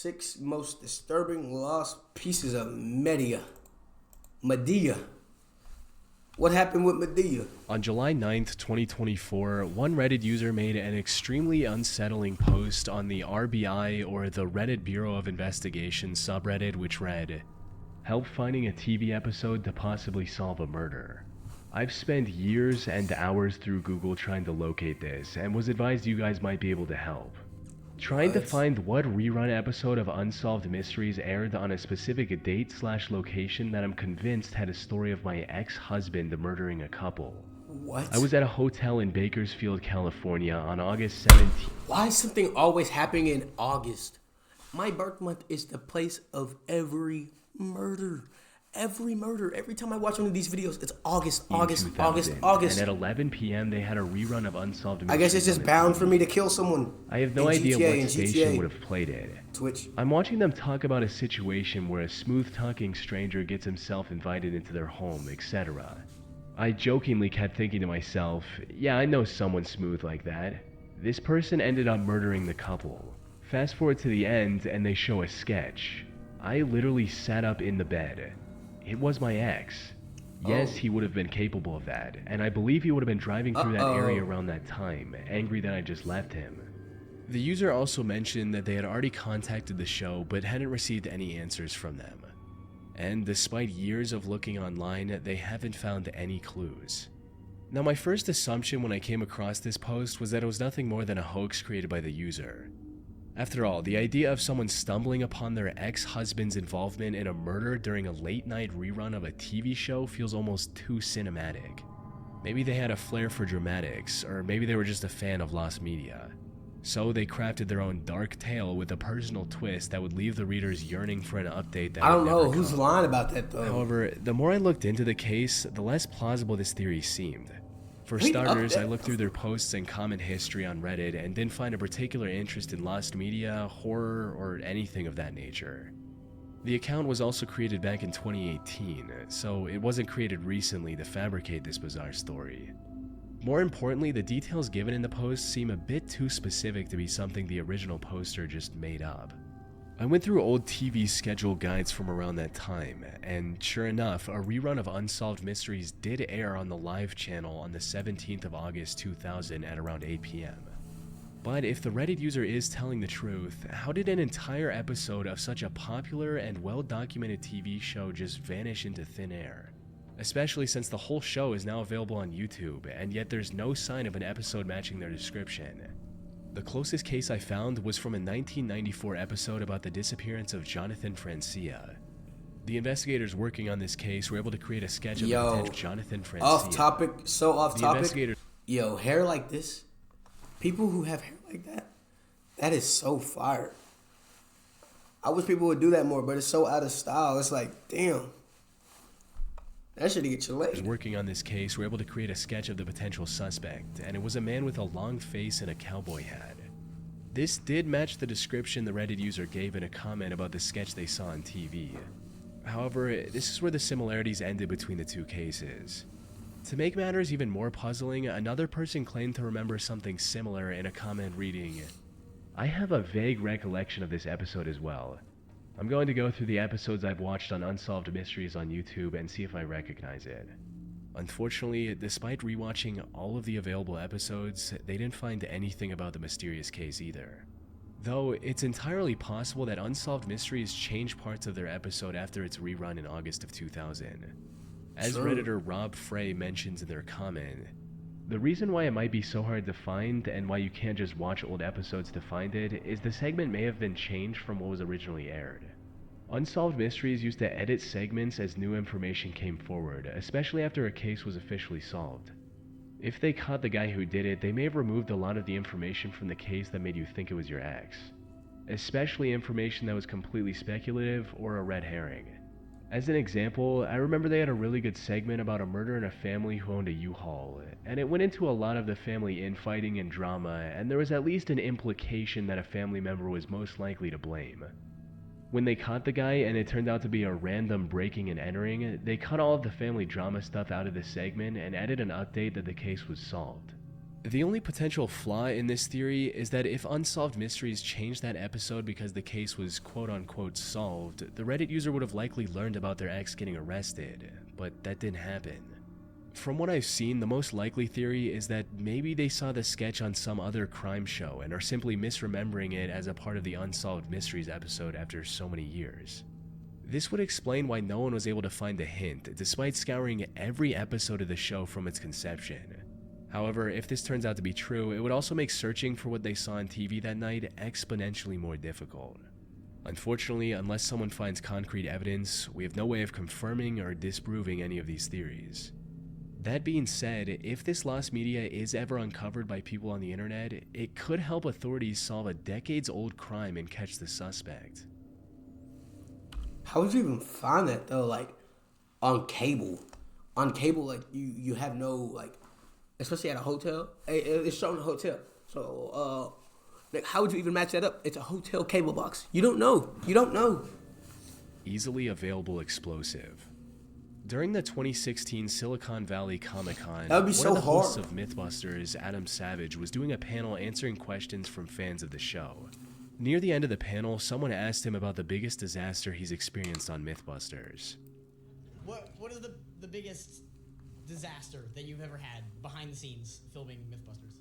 6 most disturbing lost pieces of media. Medea. What happened with Medea? On July 9th, 2024, one Reddit user made an extremely unsettling post on the RBI, or the Reddit Bureau of Investigation subreddit, which read, "Help finding a TV episode to possibly solve a murder. I've spent years and hours through Google trying to locate this and was advised you guys might be able to help. Trying to find what rerun episode of Unsolved Mysteries aired on a specific date/location that I'm convinced had a story of my ex-husband murdering a couple. What? I was at a hotel in Bakersfield, California on August 17th. Why is something always happening in August? My birth month is the place of every murder. Every murder. Every time I watch one of these videos, it's August. And at 11 p.m., they had a rerun of Unsolved Mysteries. I guess it's just bound for me to kill someone. I have no idea what station would have played it. Twitch. I'm watching them talk about a situation where a smooth-talking stranger gets himself invited into their home, etc. I jokingly kept thinking to myself, yeah, I know someone smooth like that. This person ended up murdering the couple. Fast forward to the end, and they show a sketch. I literally sat up in the bed. It was my ex. Yes, he would have been capable of that, and I believe he would have been driving through that area around that time, angry that I just left him. The user also mentioned that they had already contacted the show but hadn't received any answers from them. And despite years of looking online, they haven't found any clues. Now, my first assumption when I came across this post was that it was nothing more than a hoax created by the user. After all, the idea of someone stumbling upon their ex-husband's involvement in a murder during a late-night rerun of a TV show feels almost too cinematic. Maybe they had a flair for dramatics, or maybe they were just a fan of lost media. So they crafted their own dark tale with a personal twist that would leave the readers yearning for an update that I don't know who's lying about that though. However, the more I looked into the case, the less plausible this theory seemed. For starters, I looked through their posts and comment history on Reddit and didn't find a particular interest in lost media, horror, or anything of that nature. The account was also created back in 2018, so it wasn't created recently to fabricate this bizarre story. More importantly, the details given in the post seem a bit too specific to be something the original poster just made up. I went through old TV schedule guides from around that time, and sure enough, a rerun of Unsolved Mysteries did air on the live channel on the 17th of August 2000 at around 8 p.m. But if the Reddit user is telling the truth, how did an entire episode of such a popular and well-documented TV show just vanish into thin air? Especially since the whole show is now available on YouTube, and yet there's no sign of an episode matching their description. The closest case I found was from a 1994 episode about the disappearance of Jonathan Francia. The investigators working on this case were able to create a sketch of the potential Jonathan Francia. Off topic, so off topic. Yo, hair like this, people who have hair like that, that is so fire. I wish people would do that more, but it's so out of style. It's like, damn. That should get your leg. Working on this case, were able to create a sketch of the potential suspect, and it was a man with a long face and a cowboy hat. This did match the description the Reddit user gave in a comment about the sketch they saw on TV. However, this is where the similarities ended between the two cases. To make matters even more puzzling, another person claimed to remember something similar in a comment reading, "I have a vague recollection of this episode as well. I'm going to go through the episodes I've watched on Unsolved Mysteries on YouTube and see if I recognize it." Unfortunately, despite rewatching all of the available episodes, they didn't find anything about the mysterious case either. Though, it's entirely possible that Unsolved Mysteries changed parts of their episode after its rerun in August of 2000. As Redditor Rob Frey mentions in their comment, the reason why it might be so hard to find and why you can't just watch old episodes to find it is the segment may have been changed from what was originally aired. Unsolved Mysteries used to edit segments as new information came forward, especially after a case was officially solved. If they caught the guy who did it, they may have removed a lot of the information from the case that made you think it was your ex, especially information that was completely speculative or a red herring. As an example, I remember they had a really good segment about a murder in a family who owned a U-Haul, and it went into a lot of the family infighting and drama, and there was at least an implication that a family member was most likely to blame. When they caught the guy and it turned out to be a random breaking and entering, they cut all of the family drama stuff out of the segment and added an update that the case was solved. The only potential flaw in this theory is that if Unsolved Mysteries changed that episode because the case was quote-unquote solved, the Reddit user would have likely learned about their ex getting arrested, but that didn't happen. From what I've seen, the most likely theory is that maybe they saw the sketch on some other crime show and are simply misremembering it as a part of the Unsolved Mysteries episode after so many years. This would explain why no one was able to find the hint, despite scouring every episode of the show from its conception. However, if this turns out to be true, it would also make searching for what they saw on TV that night exponentially more difficult. Unfortunately, unless someone finds concrete evidence, we have no way of confirming or disproving any of these theories. That being said, if this lost media is ever uncovered by people on the internet, it could help authorities solve a decades-old crime and catch the suspect. How would you even find that though? Like on cable, like you have no like, especially at a hotel. It's shown in a hotel. So like how would you even match that up? It's a hotel cable box. You don't know. Easily available explosive. During the 2016 Silicon Valley Comic-Con, one of the hosts of Mythbusters, Adam Savage, was doing a panel answering questions from fans of the show. Near the end of the panel, someone asked him about the biggest disaster he's experienced on Mythbusters. What is the biggest disaster that you've ever had behind the scenes filming Mythbusters?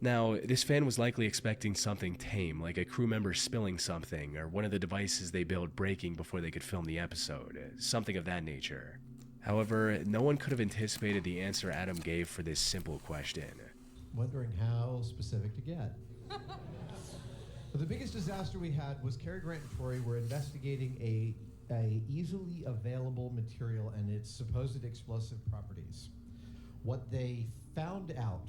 Now, this fan was likely expecting something tame, like a crew member spilling something, or one of the devices they built breaking before they could film the episode, something of that nature. However, no one could have anticipated the answer Adam gave for this simple question. Wondering how specific to get. But the biggest disaster we had was Cary Grant and Tori were investigating a easily available material and its supposed explosive properties. What they found out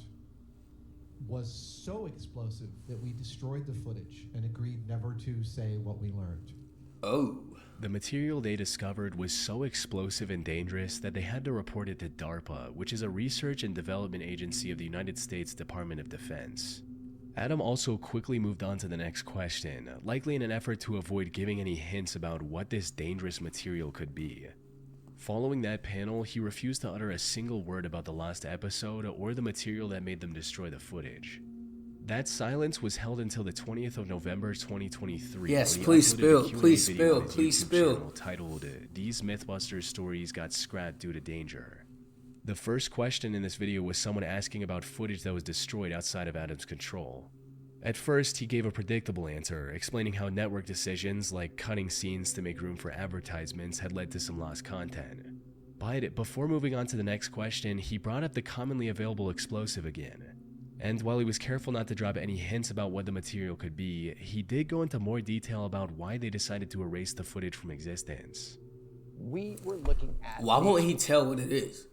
was so explosive that we destroyed the footage and agreed never to say what we learned. Oh. The material they discovered was so explosive and dangerous that they had to report it to DARPA, which is a research and development agency of the United States Department of Defense. Adam also quickly moved on to the next question, likely in an effort to avoid giving any hints about what this dangerous material could be. Following that panel, he refused to utter a single word about the lost episode or the material that made them destroy the footage. That silence was held until the 20th of November 2023. Yes, please spill. Titled, "These Mythbusters Stories Got Scrapped Due to Danger." The first question in this video was someone asking about footage that was destroyed outside of Adam's control. At first, he gave a predictable answer, explaining how network decisions like cutting scenes to make room for advertisements had led to some lost content. But before moving on to the next question, he brought up the commonly available explosive again. And while he was careful not to drop any hints about what the material could be, he did go into more detail about why they decided to erase the footage from existence. We were looking at... Why won't he tell what it is?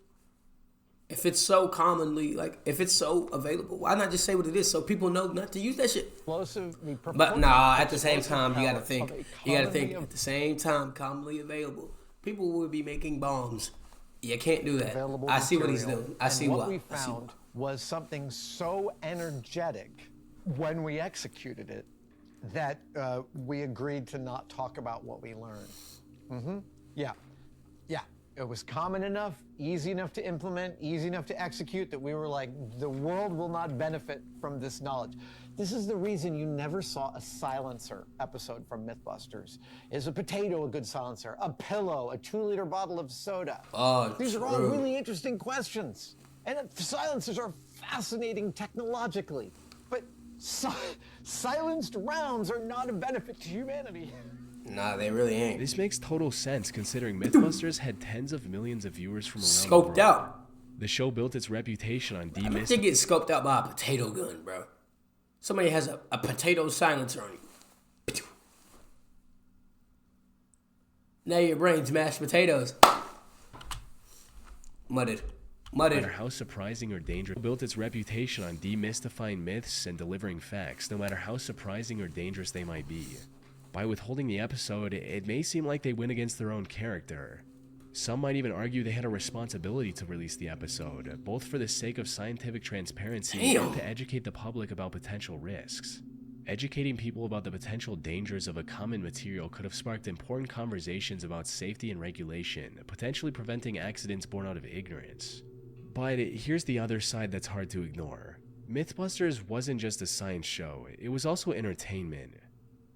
If it's so commonly, like, if it's so available, why not just say what it is so people know not to use that shit? But nah, at the same time, you gotta think at the same time, commonly available, people will be making bombs. You can't do that. I see what he's doing. I see why. What we found was something so energetic when we executed it that we agreed to not talk about what we learned. Yeah. It was common enough, easy enough to implement, easy enough to execute that we were like, the world will not benefit from this knowledge. This is the reason you never saw a silencer episode from Mythbusters. Is a potato a good silencer? A pillow? A 2-liter bottle of soda? These are all really interesting questions. And silencers are fascinating technologically. But silenced rounds are not a benefit to humanity. Nah, they really ain't. This makes total sense considering Mythbusters had tens of millions of viewers from around the world. Scoped out. The show built its reputation on demystifying. They get scoped out by a potato gun, bro. Somebody has a potato silencer on you. Now your brain's mashed potatoes. Mudded. No matter how surprising or dangerous, built its reputation on demystifying myths and delivering facts, no matter how surprising or dangerous they might be. By withholding the episode, it may seem like they went against their own character. Some might even argue they had a responsibility to release the episode, both for the sake of scientific transparency and to educate the public about potential risks. Educating people about the potential dangers of a common material could have sparked important conversations about safety and regulation, potentially preventing accidents born out of ignorance. But here's the other side that's hard to ignore. Mythbusters wasn't just a science show, it was also entertainment.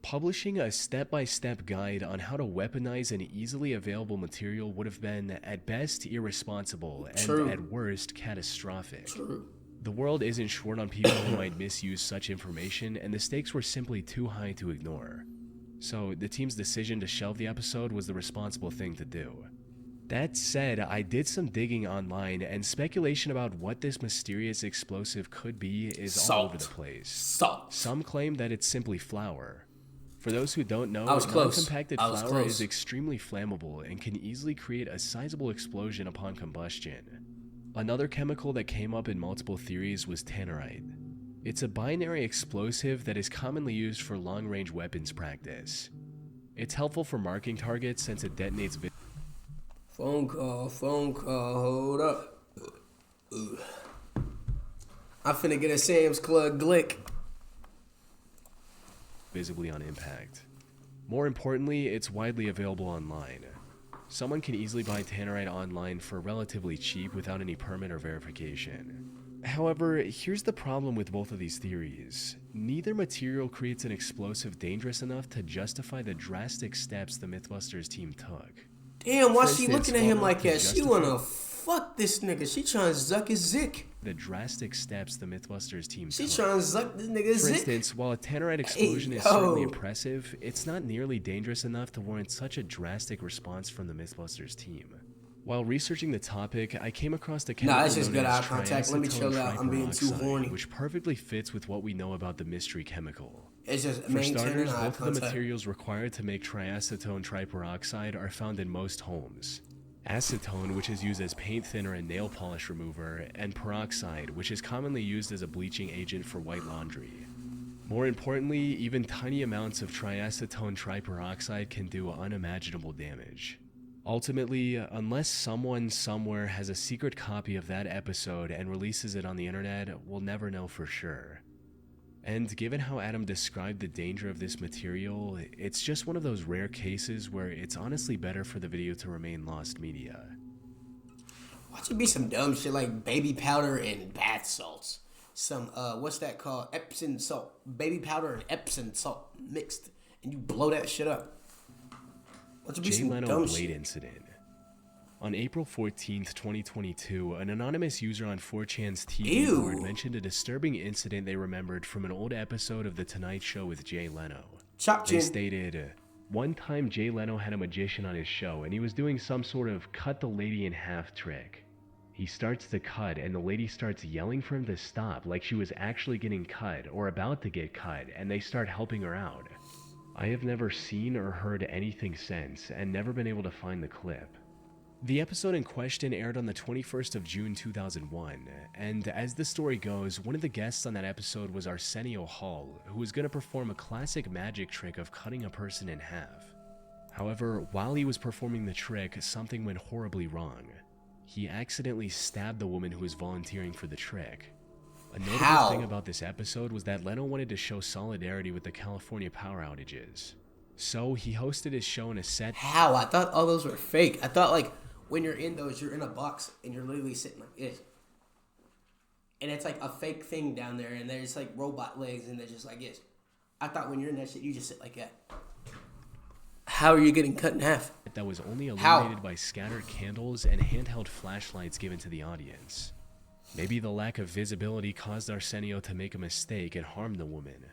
Publishing a step-by-step guide on how to weaponize an easily available material would have been, at best, irresponsible and, at worst, catastrophic. The world isn't short on people who might misuse such information, and the stakes were simply too high to ignore. So, the team's decision to shelve the episode was the responsible thing to do. That said, I did some digging online, and speculation about what this mysterious explosive could be is all over the place. Some claim that it's simply flour. For those who don't know, non-compacted flour is extremely flammable and can easily create a sizable explosion upon combustion. Another chemical that came up in multiple theories was tannerite. It's a binary explosive that is commonly used for long-range weapons practice. It's helpful for marking targets since it detonates Phone call, hold up. I'm finna get a Sam's Club glick. Visibly on impact. More importantly, it's widely available online. Someone can easily buy tannerite online for relatively cheap without any permit or verification. However, here's the problem with both of these theories. Neither material creates an explosive dangerous enough to justify the drastic steps the Mythbusters team took. Damn, why she looking at him like that? She wanna fuck this nigga. She trying to zuck his zick. The drastic steps the Mythbusters team took. She trying to zuck this nigga's zick. For instance, while a tannerite explosion is certainly impressive, it's not nearly dangerous enough to warrant such a drastic response from the Mythbusters team. While researching the topic, I came across the chemical it's just good eye contact. Let me chill out. I'm being too horny. Which perfectly fits with what we know about the mystery chemical. It's just For starters, both of the materials required to make triacetone triperoxide are found in most homes. Acetone, which is used as paint thinner and nail polish remover, and peroxide, which is commonly used as a bleaching agent for white laundry. More importantly, even tiny amounts of triacetone triperoxide can do unimaginable damage. Ultimately, unless someone somewhere has a secret copy of that episode and releases it on the internet, we'll never know for sure. And given how Adam described the danger of this material, it's just one of those rare cases where it's honestly better for the video to remain lost media. Watch it be some dumb shit like baby powder and bath salts. Some, what's that called? Epsom salt. Baby powder and Epsom salt mixed. And you blow that shit up. Watch it be some Leno dumb Blade shit. incident. On April 14th, 2022, an anonymous user on 4chan's TV board mentioned a disturbing incident they remembered from an old episode of The Tonight Show with Jay Leno. They stated, one time Jay Leno had a magician on his show and he was doing some sort of cut the lady in half trick. He starts to cut and the lady starts yelling for him to stop like she was actually getting cut or about to get cut, and they start helping her out. I have never seen or heard anything since and never been able to find the clip. The episode in question aired on the 21st of June 2001, and as the story goes, one of the guests on that episode was Arsenio Hall, who was going to perform a classic magic trick of cutting a person in half. However, while he was performing the trick, something went horribly wrong. He accidentally stabbed the woman who was volunteering for the trick. A notable thing about this episode was that Leno wanted to show solidarity with the California power outages. So he hosted his show in a set. How? I thought all those were fake. I thought like when you're in those, you're in a box and you're literally sitting like this. And it's like a fake thing down there and there's like robot legs and they're just like this. I thought when you're in that shit, you just sit like that. How are you getting cut in half? That was only illuminated by scattered candles and handheld flashlights given to the audience. Maybe the lack of visibility caused Arsenio to make a mistake and harm the woman.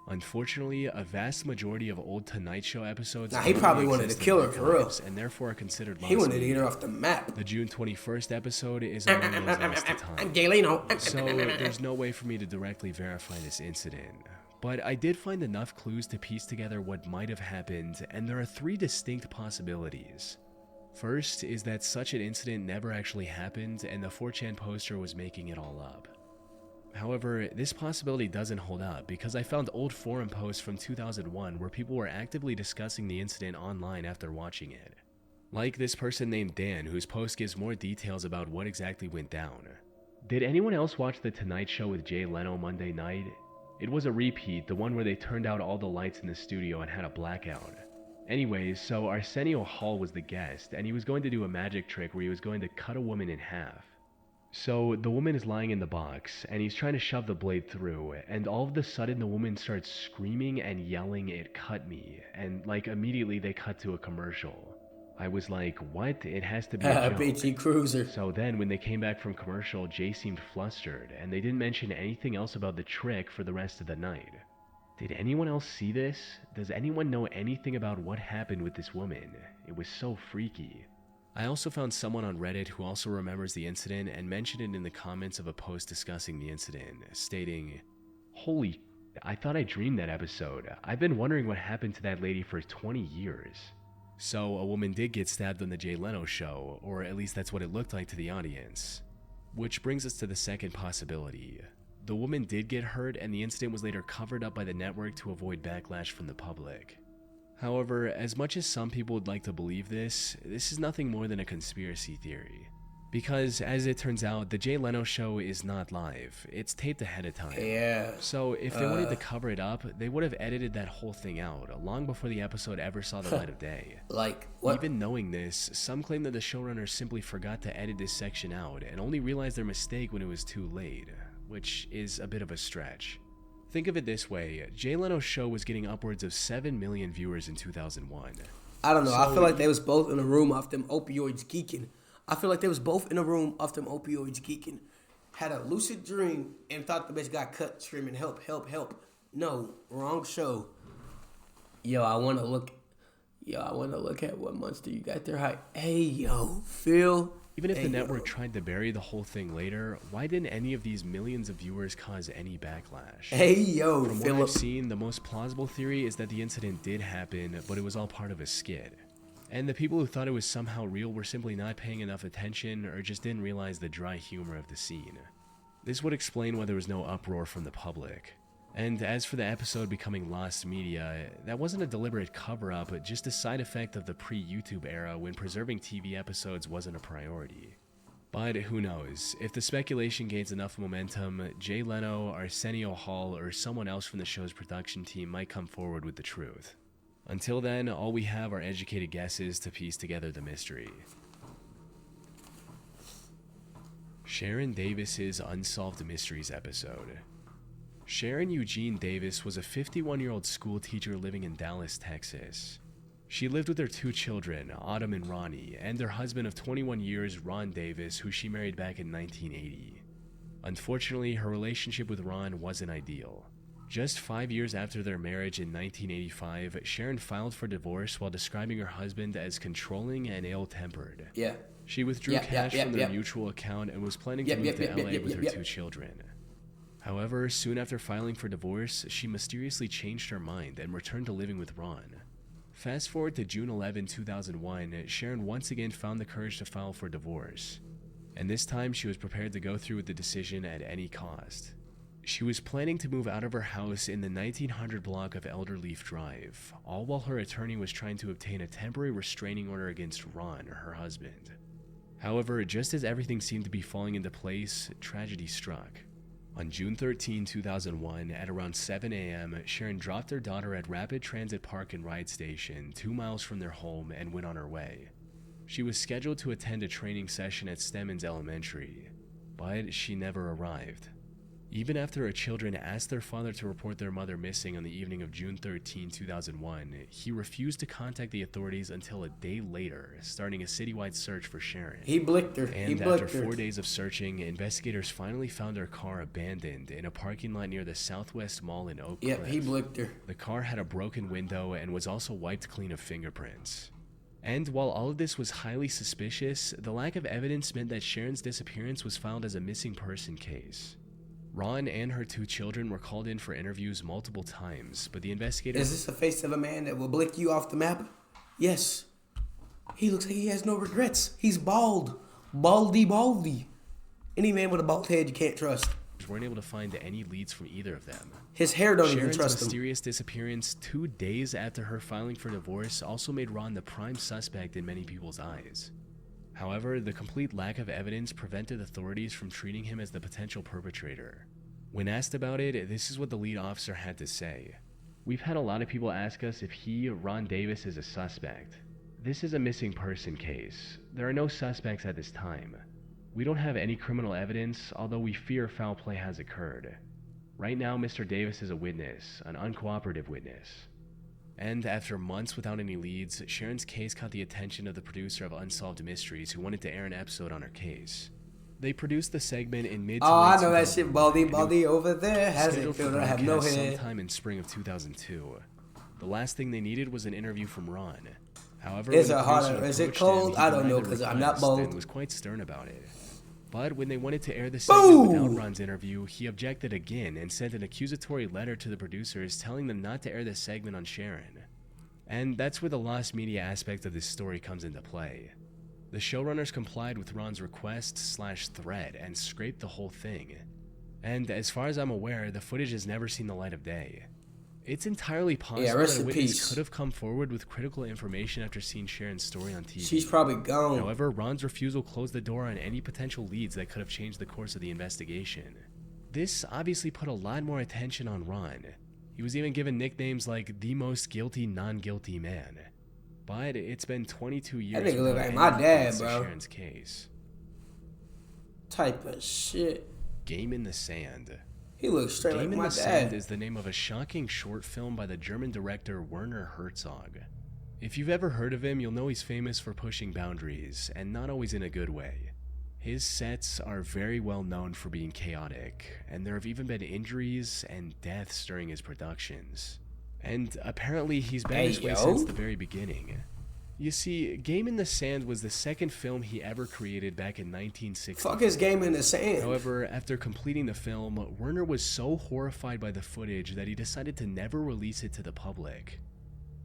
Unfortunately, a vast majority of old Tonight Show episodes he probably wanted to kill her for real, and therefore are considered lost. He wanted to get her off the map. The June 21st episode is among those lost to time. I'm Galeno. So there's no way for me to directly verify this incident. But I did find enough clues to piece together what might have happened, and there are 3 distinct possibilities. First is that such an incident never actually happened and the 4chan poster was making it all up. However, this possibility doesn't hold up because I found old forum posts from 2001 where people were actively discussing the incident online after watching it. Like this person named Dan, whose post gives more details about what exactly went down. Did anyone else watch The Tonight Show with Jay Leno Monday night? It was a repeat, the one where they turned out all the lights in the studio and had a blackout. Anyways, so Arsenio Hall was the guest, and he was going to do a magic trick where he was going to cut a woman in half. So the woman is lying in the box, and he's trying to shove the blade through, and all of a sudden the woman starts screaming and yelling, "It cut me," and like immediately they cut to a commercial. I was like, what? It has to be a joke. BT Cruiser. So then when they came back from commercial, Jay seemed flustered, and they didn't mention anything else about the trick for the rest of the night. Did anyone else see this? Does anyone know anything about what happened with this woman? It was so freaky. I also found someone on Reddit who also remembers the incident and mentioned it in the comments of a post discussing the incident, stating, "Holy, I thought I dreamed that episode. I've been wondering what happened to that lady for 20 years. So a woman did get stabbed on the Jay Leno show, or at least that's what it looked like to the audience. Which brings us to the second possibility. The woman did get hurt, and the incident was later covered up by the network to avoid backlash from the public. However, as much as some people would like to believe this is nothing more than a conspiracy theory. Because, as it turns out, the Jay Leno show is not live. It's taped ahead of time. Yeah. So, if they wanted to cover it up, they would have edited that whole thing out, long before the episode ever saw the light of day. Like, what? Even knowing this, some claim that the showrunners simply forgot to edit this section out and only realized their mistake when it was too late, which is a bit of a stretch. Think of it this way, Jay Leno's show was getting upwards of 7 million viewers in 2001. I don't know, I feel like they was both in a room off them opioids geeking. Had a lucid dream and thought the bitch got cut, screaming, "Help, help, help." No, wrong show. Yo, I wanna look at what monster you got there. Hi. Hey, yo, Phil. Even if the network tried to bury the whole thing later, why didn't any of these millions of viewers cause any backlash? Hey, yo, From Philip. what I've seen, the most plausible theory is that the incident did happen, but it was all part of a skit. And the people who thought it was somehow real were simply not paying enough attention or just didn't realize the dry humor of the scene. This would explain why there was no uproar from the public. And as for the episode becoming lost media, that wasn't a deliberate cover-up, but just a side effect of the pre-YouTube era when preserving TV episodes wasn't a priority. But who knows, if the speculation gains enough momentum, Jay Leno, Arsenio Hall, or someone else from the show's production team might come forward with the truth. Until then, all we have are educated guesses to piece together the mystery. Sharon Davis's Unsolved Mysteries episode. Sharon Eugene Davis was a 51-year-old school teacher living in Dallas, Texas. She lived with her 2 children, Autumn and Ronnie, and their husband of 21 years, Ron Davis, who she married back in 1980. Unfortunately, her relationship with Ron wasn't ideal. Just 5 years after their marriage in 1985, Sharon filed for divorce while describing her husband as controlling and ill-tempered. Yeah. She withdrew cash from their mutual account and was planning to move to LA with her 2 children. However, soon after filing for divorce, she mysteriously changed her mind and returned to living with Ron. Fast forward to June 11, 2001, Sharon once again found the courage to file for divorce. And this time she was prepared to go through with the decision at any cost. She was planning to move out of her house in the 1900 block of Elderleaf Drive, all while her attorney was trying to obtain a temporary restraining order against Ron, her husband. However, just as everything seemed to be falling into place, tragedy struck. On June 13, 2001, at around 7 a.m., Sharon dropped her daughter at Rapid Transit Park and Ride Station, 2 miles from their home, and went on her way. She was scheduled to attend a training session at Stemmons Elementary, but she never arrived. Even after her children asked their father to report their mother missing on the evening of June 13, 2001, he refused to contact the authorities until a day later, starting a citywide search for Sharon. He blicked her. And after 4 days of searching, investigators finally found her car abandoned in a parking lot near the Southwest Mall in Oak Cliff. Yep, he blicked her. The car had a broken window and was also wiped clean of fingerprints. And while all of this was highly suspicious, the lack of evidence meant that Sharon's disappearance was filed as a missing person case. Ron and her 2 children were called in for interviews multiple times, but the investigators... Is this the face of a man that will blick you off the map? Yes. He looks like he has no regrets. He's bald. Baldy. Any man with a bald head you can't trust. weren't able to find any leads from either of them. His hair don't Sharon's even trust him. mysterious disappearance 2 days after her filing for divorce also made Ron the prime suspect in many people's eyes. However, the complete lack of evidence prevented authorities from treating him as the potential perpetrator. When asked about it, this is what the lead officer had to say. "We've had a lot of people ask us if he, Ron Davis, is a suspect. This is a missing person case. There are no suspects at this time. We don't have any criminal evidence, although we fear foul play has occurred. Right now, Mr. Davis is a witness, an uncooperative witness. And after months without any leads, Sharon's case caught the attention of the producer of Unsolved Mysteries, who wanted to air an episode on her case. They produced the segment in mid- to Oh, late I know that shit. Baldy over there has a scheduled for filter. I have no broadcast head. sometime in spring of 2002. The last thing they needed was an interview from Ron. However, Is when it the hot producer or is it approached cold? him, he I don't know, denied the 'cause I'm not request bold. and was quite stern about it. But when they wanted to air the segment without Boom! Ron's interview, he objected again and sent an accusatory letter to the producers telling them not to air the segment on Sharon. And that's where the lost media aspect of this story comes into play. The showrunners complied with Ron's request/threat and scraped the whole thing. And as far as I'm aware, the footage has never seen the light of day. It's entirely possible rest that a in witness peace. could have come forward with critical information after seeing Sharon's story on TV. She's probably gone. However, Ron's refusal closed the door on any potential leads that could have changed the course of the investigation. This obviously put a lot more attention on Ron. He was even given nicknames like the most guilty non-guilty man. But it's been 22 years nigga look without like my any dad, leads to bro. Sharon's case. Type of shit. Game in the Sand. He looks straight like Game in my the Sand dad. is the name of a shocking short film by the German director Werner Herzog. If you've ever heard of him, you'll know he's famous for pushing boundaries, and not always in a good way. His sets are very well known for being chaotic, and there have even been injuries and deaths during his productions. And apparently he's been this way since the very beginning. You see, Game in the Sand was the second film he ever created back in 1960. Fuck his Game in the Sand. However, after completing the film, Werner was so horrified by the footage that he decided to never release it to the public.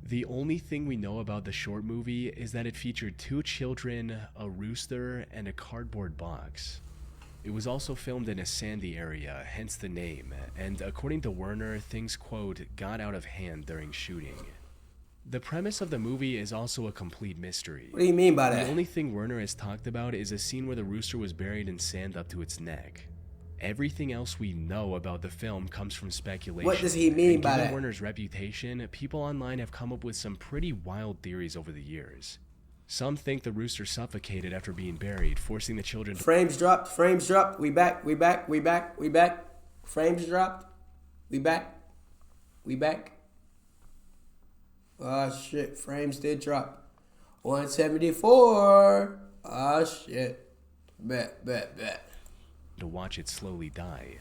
The only thing we know about the short movie is that it featured 2 children, a rooster, and a cardboard box. It was also filmed in a sandy area, hence the name, and according to Werner, things, quote, got out of hand during shooting. The premise of the movie is also a complete mystery. What do you mean by that? The only thing Werner has talked about is a scene where the rooster was buried in sand up to its neck. Everything else we know about the film comes from speculation. What does he mean and by given that? Werner's reputation, people online have come up with some pretty wild theories over the years. Some think the rooster suffocated after being buried, forcing the children to... Frames dropped. Frames dropped. We back. We back. We back. We back. Frames dropped. We back. We back. Oh shit. Frames did drop. 174. Oh shit. Bet. to watch it slowly die.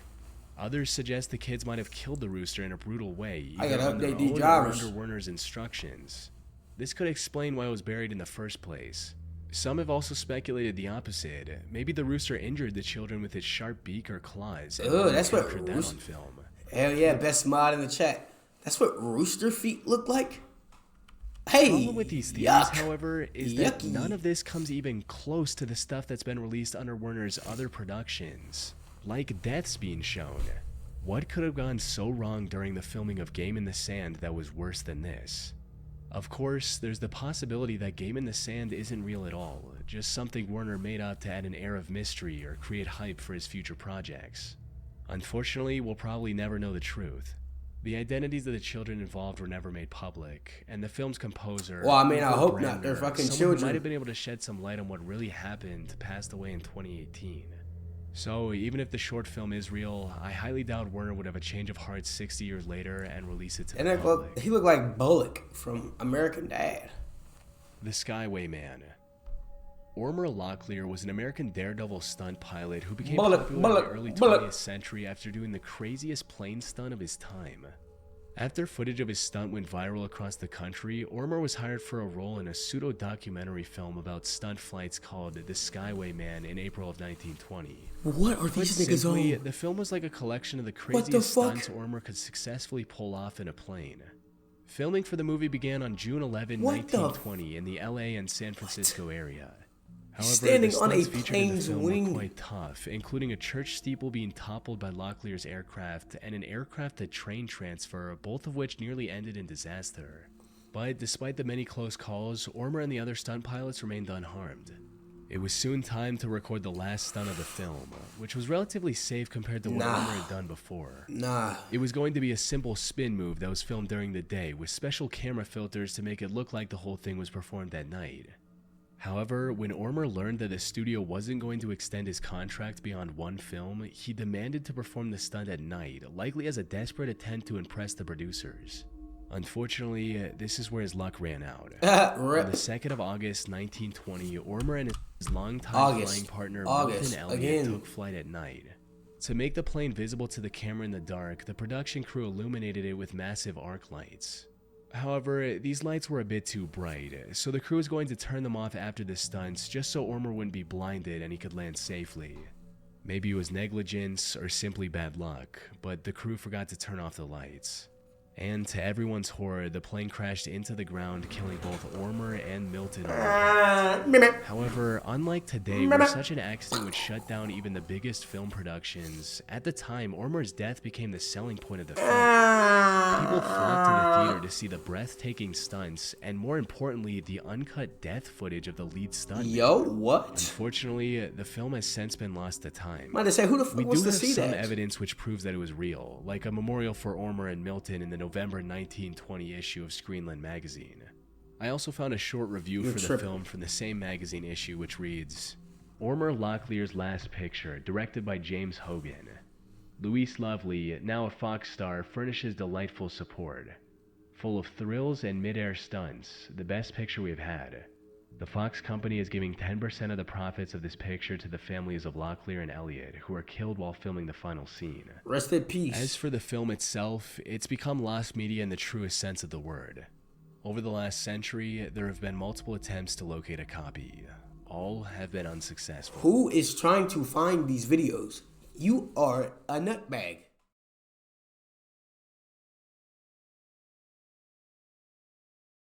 Others suggest the kids might have killed the rooster in a brutal way, I either gotta on their update these own or drivers. under Werner's instructions. This could explain why it was buried in the first place. Some have also speculated the opposite. Maybe the rooster injured the children with its sharp beak or claws. And Werner that's what captured that on film. Hell yeah, best mod in the chat. That's what rooster feet look like? Hey, The problem with these theories, yuck. however, is that Yucky. none of this comes even close to the stuff that's been released under Werner's other productions, like deaths being shown. What could have gone so wrong during the filming of Game in the Sand that was worse than this? Of course, there's the possibility that Game in the Sand isn't real at all, just something Werner made up to add an air of mystery or create hype for his future projects. Unfortunately, we'll probably never know the truth. The identities of the children involved were never made public, and the film's composer, Well, I mean, I Uwe hope not. They're Brandner, fucking someone who children. might have been able to shed some light on what really happened, passed away in 2018. So, even if the short film is real, I highly doubt Werner would have a change of heart 60 years later and release it to And the it public. he looked like Bullock from American Dad. The Skyway Man. Ormer Locklear was an American daredevil stunt pilot who became popular in the early 20th century after doing the craziest plane stunt of his time. After footage of his stunt went viral across the country, Ormer was hired for a role in a pseudo-documentary film about stunt flights called The Skyway Man in April of 1920. What are Put these niggas simply, on? the film was like a collection of the the craziest fuck? stunts Ormer could successfully pull off in a plane. Filming for the movie began on June 11, What the 1920 in the LA and San Francisco area. However, Standing the on a stunts featured in the plane's film wing. were quite tough, including a church steeple being toppled by Locklear's aircraft and an aircraft-to-train transfer, both of which nearly ended in disaster. But despite the many close calls, Ormer and the other stunt pilots remained unharmed. It was soon time to record the last stunt of the film, which was relatively safe compared to what Nah. Ormer had done before. Nah. It was going to be a simple spin move that was filmed during the day with special camera filters to make it look like the whole thing was performed at night. However, when Ormer learned that the studio wasn't going to extend his contract beyond one film, he demanded to perform the stunt at night, likely as a desperate attempt to impress the producers. Unfortunately, this is where his luck ran out. On the 2nd of August, 1920, Ormer and his longtime flying partner Milton Elliott took flight at night. To make the plane visible to the camera in the dark, the production crew illuminated it with massive arc lights. However, these lights were a bit too bright, so the crew was going to turn them off after the stunts just so Ormer wouldn't be blinded and he could land safely. Maybe it was negligence or simply bad luck, but the crew forgot to turn off the lights. And to everyone's horror, the plane crashed into the ground, killing both Ormer and Milton. However, unlike today, where such an accident would shut down even the biggest film productions, at the time, Ormer's death became the selling point of the film. People flocked to the theater to see the breathtaking stunts, and more importantly, the uncut death footage of the lead stuntman. Yo, what? Unfortunately, the film has since been lost to time. Might say, who the fuck wants to see that? We do have some evidence which proves that it was real, like a memorial for Ormer and Milton in the November 1920 issue of Screenland magazine. I also found a short review for the film from the same magazine issue, which reads, Ormer Locklear's last picture, directed by James Hogan. Louise Lovely, now a Fox star, furnishes delightful support. Full of thrills and mid-air stunts, the best picture we've had. The Fox company is giving 10% of the profits of this picture to the families of Locklear and Elliott, who are killed while filming the final scene. Rest in peace. As for the film itself, it's become lost media in the truest sense of the word. Over the last century, there have been multiple attempts to locate a copy. All have been unsuccessful. Who is trying to find these videos? You are a nutbag.